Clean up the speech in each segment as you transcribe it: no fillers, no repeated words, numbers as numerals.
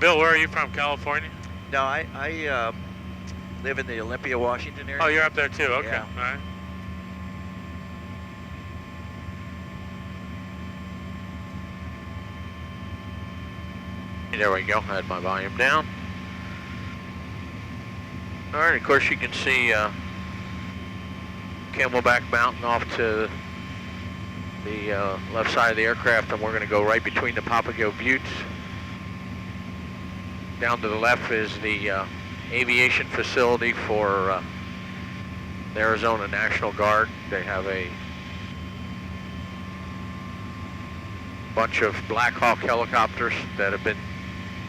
Bill, where are you from? California? No, I live in the Olympia, Washington area. Oh, you're up there too. Okay. Yeah. All right. There we go. I had my volume down. All right. Of course, you can see Camelback Mountain off to the left side of the aircraft, and we're going to go right between the Papago Buttes. Down to the left is the aviation facility for the Arizona National Guard. They have a bunch of Black Hawk helicopters that have been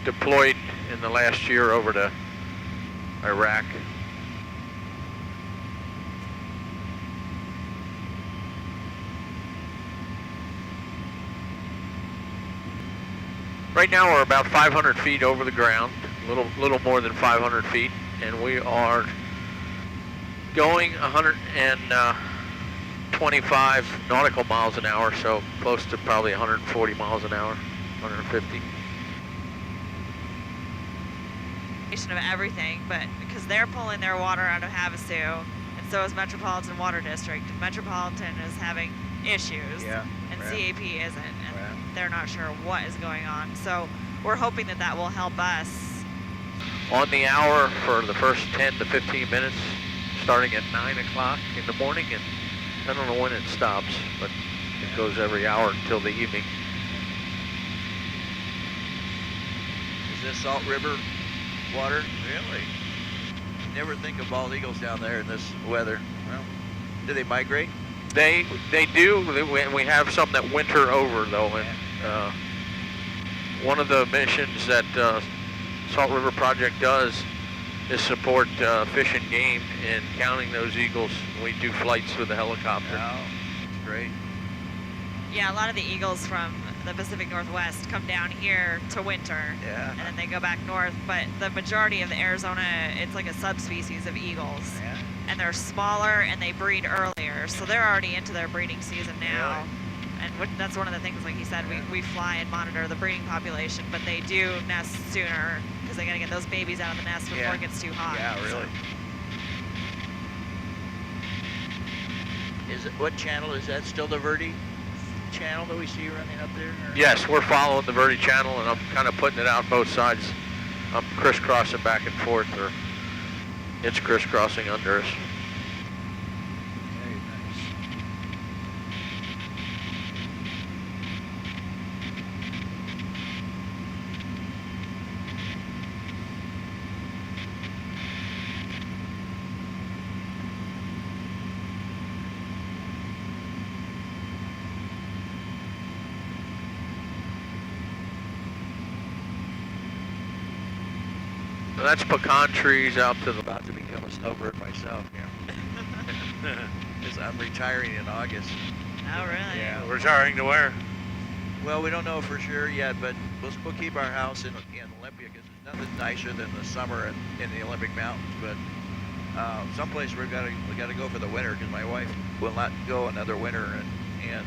deployed in the last year over to Iraq. Right now we're about 500 feet over the ground, little more than 500 feet, and we are going 125 nautical miles an hour, so close to probably 140 miles an hour, 150. Of everything, but because they're pulling their water out of Havasu, and so is Metropolitan Water District. Metropolitan is having issues, Yeah, and right. CAP isn't, and Right. they're not sure what is going on. So we're hoping that that will help us. On the hour for the first 10 to 15 minutes, starting at 9 o'clock in the morning, and I don't know when it stops, but it goes every hour until the evening. Is this Salt River water? Really? Never think of bald eagles down there in this weather. Well, do they migrate? They do. We have some that winter over though, and one of the missions that Salt River Project does is support Fish and Game in counting those eagles. We do flights with the helicopter. No, it's great. Yeah, a lot of the eagles from the Pacific Northwest come down here to winter, Yeah. and then they go back north. But the majority of the Arizona, it's like a subspecies of eagles, Yeah. and they're smaller and they breed earlier, so they're already into their breeding season now. Really? And that's one of the things, like he said, we fly and monitor the breeding population, but they do nest sooner because they got to get those babies out of the nest before Yeah. it gets too hot. Yeah, really. Is it, what channel is that? Still the Verde channel that we see running up there? Or? Yes, we're following the Verde channel, and I'm kind of putting it out both sides. I'm crisscrossing back and forth, or it's crisscrossing under us. Very nice. So that's pecan trees out to the About to become a snowbird myself, yeah. Because I'm retiring in August. Oh, really? Yeah. Retiring to where? Well, we don't know for sure yet, but we'll keep our house in Olympia because there's nothing nicer than the summer in the Olympic Mountains. But someplace we got to go for the winter because my wife will not go another winter in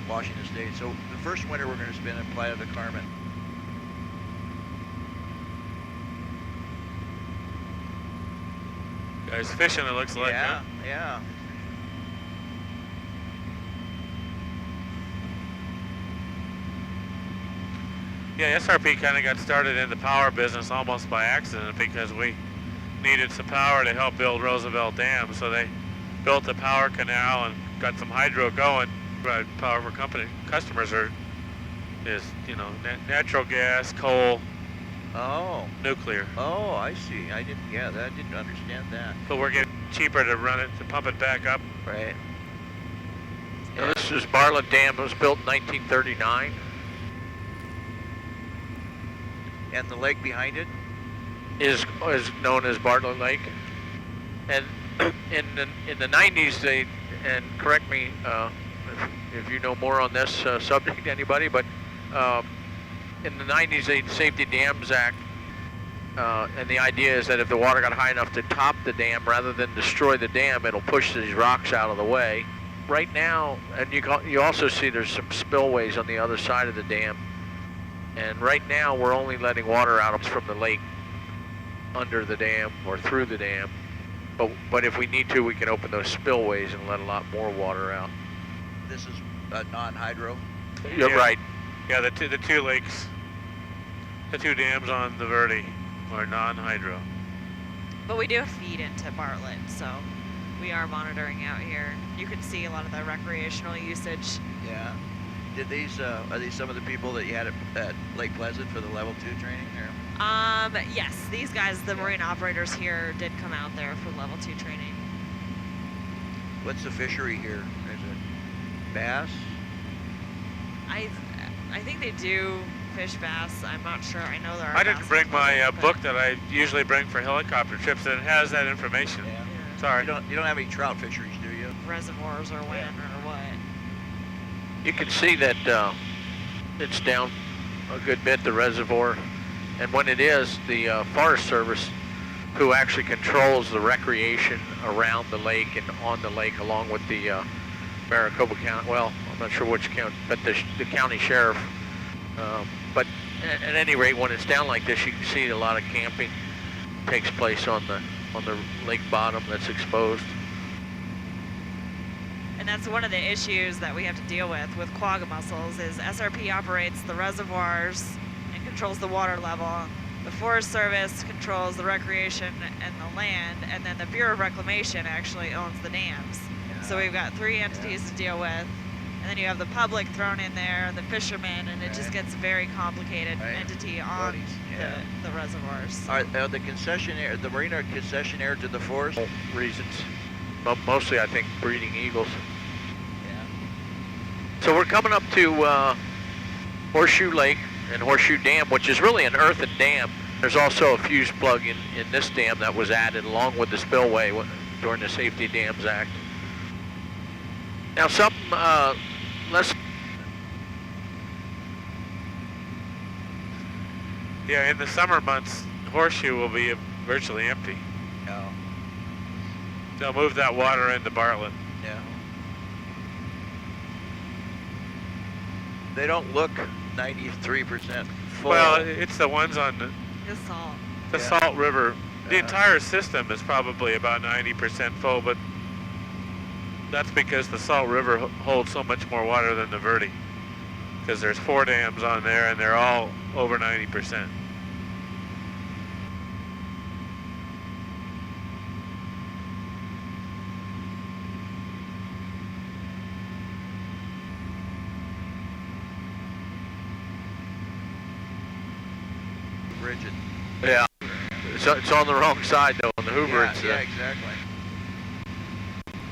Washington State. So the first winter we're going to spend in Playa del Carmen. Guys fishing, it looks like. Yeah, Huh? yeah. Yeah, SRP kind of got started in the power business almost by accident because we needed some power to help build Roosevelt Dam. So they built a power canal and got some hydro going. But power for company customers is natural gas, coal, Oh, nuclear. oh, I see. I didn't understand that. But we're getting cheaper to run it, to pump it back up. Right. Now, this is Bartlett Dam. It was built in 1939. And the lake behind it? Is known as Bartlett Lake. And in the 90s, they, and correct me if you know more on this subject, anybody, but in the 90s, the Safety Dams Act, and the idea is that if the water got high enough to top the dam, rather than destroy the dam, it'll push these rocks out of the way. Right now, and you also see there's some spillways on the other side of the dam. And right now we're only letting water out from the lake under the dam or through the dam. But if we need to, we can open those spillways and let a lot more water out. This is non-hydro. You're Yeah. right. Yeah, the two lakes, the two dams on the Verde are non-hydro. But we do feed into Bartlett, so we are monitoring out here. You can see a lot of the recreational usage. Yeah. Did these are these some of the people that you had at Lake Pleasant for the level 2 training there? Yes, these guys, the marine operators here, did come out there for level 2 training. What's the fishery here? Is it bass? I think they do fish bass. I'm not sure. I know there are. I didn't bass bring in my Pleasant, but- book that I usually bring for helicopter trips, and it has that information. Yeah. Sorry. You don't have any trout fisheries, do you? Reservoirs or when or what. You can see that it's down a good bit, the reservoir. And when it is, the Forest Service, who actually controls the recreation around the lake and on the lake, along with the Maricopa County, well, I'm not sure which county, but the county sheriff. But at any rate, when it's down like this, you can see a lot of camping takes place on the lake bottom that's exposed. And that's one of the issues that we have to deal with quagga mussels is SRP operates the reservoirs and controls the water level. The Forest Service controls the recreation and the land, and then the Bureau of Reclamation actually owns the dams. So we've got 3 entities to deal with, and then you have the public thrown in there, the fishermen, and it just gets a very complicated Right. entity on Bodies, yeah. the reservoirs. Are the concessionaire, the marina concessionaire to the forest? Reasons. But mostly, I think, breeding eagles. Yeah. So we're coming up to Horseshoe Lake and Horseshoe Dam, which is really an earthen dam. There's also a fuse plug in this dam that was added along with the spillway during the Safety Dams Act. Now something, let's... Yeah, in the summer months, Horseshoe will be virtually empty. No. They'll move that water into Bartlett. Yeah. They don't look 93% full. Well, it's the ones on The salt. the Yeah. Salt River. The Uh-huh. entire system is probably about 90% full, but that's because the Salt River holds so much more water than the Verde. Because there's 4 dams on there, and they're all over 90%. Rigid. Yeah. It's on the wrong side, though, on the Hoover. Yeah, It's, yeah, exactly.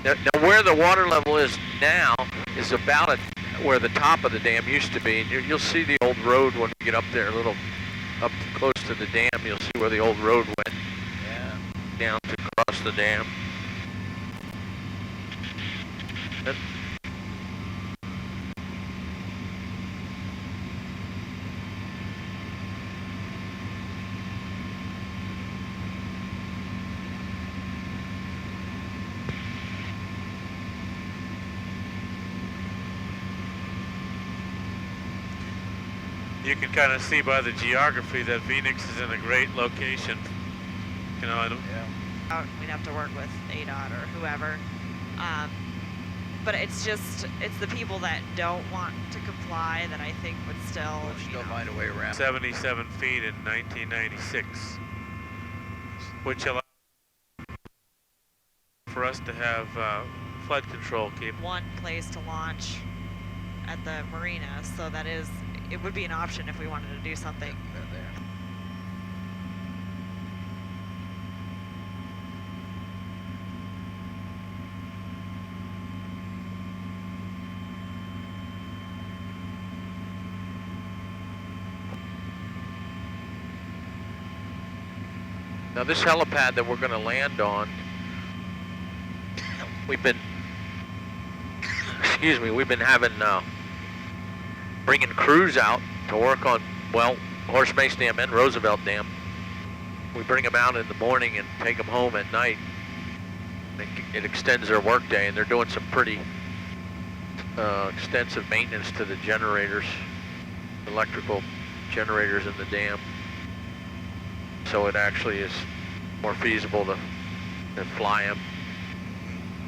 Now, where the water level is now is about at where the top of the dam used to be. And you'll see the old road when we get up there, a little up close to the dam. You'll see where the old road went Yeah. down to cross the dam. And You can kind of see by the geography that Phoenix is in a great location. You know, Yeah. We'd have to work with ADOT or whoever. But it's the people that don't want to comply that I think would still, We'll you still know, find a way around. 77 feet in 1996, which allowed for us to have flood control capable. one place to launch at the marina. So it would be an option if we wanted to do something. There. now this helipad that we're going to land on, we've been having bringing crews out to work on, well, Horse Mace Dam and Roosevelt Dam. We bring them out in the morning and take them home at night. It extends their workday, and they're doing some pretty extensive maintenance to the generators, electrical generators in the dam. So it actually is more feasible to fly them,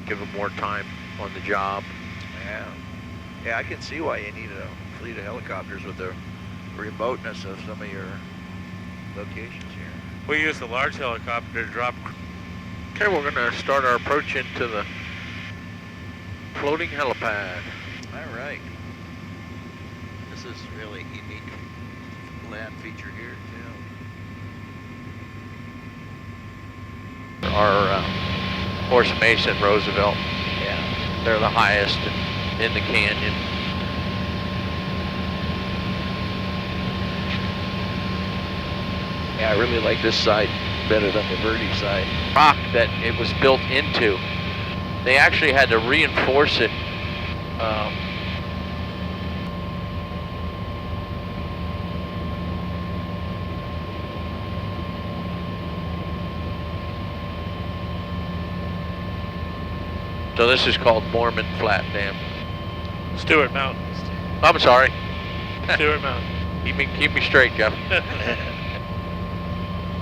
give them more time on the job. Yeah. Yeah, I can see why you need a fleet of helicopters with the remoteness of some of your locations here. We use the large helicopter to drop. Okay, we're gonna start our approach into the floating helipad. All right. This is really unique land feature here too. Our Horse Mesa and Roosevelt, Yeah. they're the highest in the canyon. Yeah, I really like this side better than the Verde side. Rock that it was built into, they actually had to reinforce it. So this is called Mormon Flat Dam. Stewart Mountain. I'm sorry. Stewart Mountain. Keep me straight, Jeff.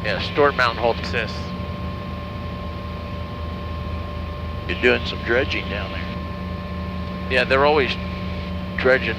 Yeah, Stewart Mountain holds. Exists. You're doing some dredging down there. Yeah, they're always dredging.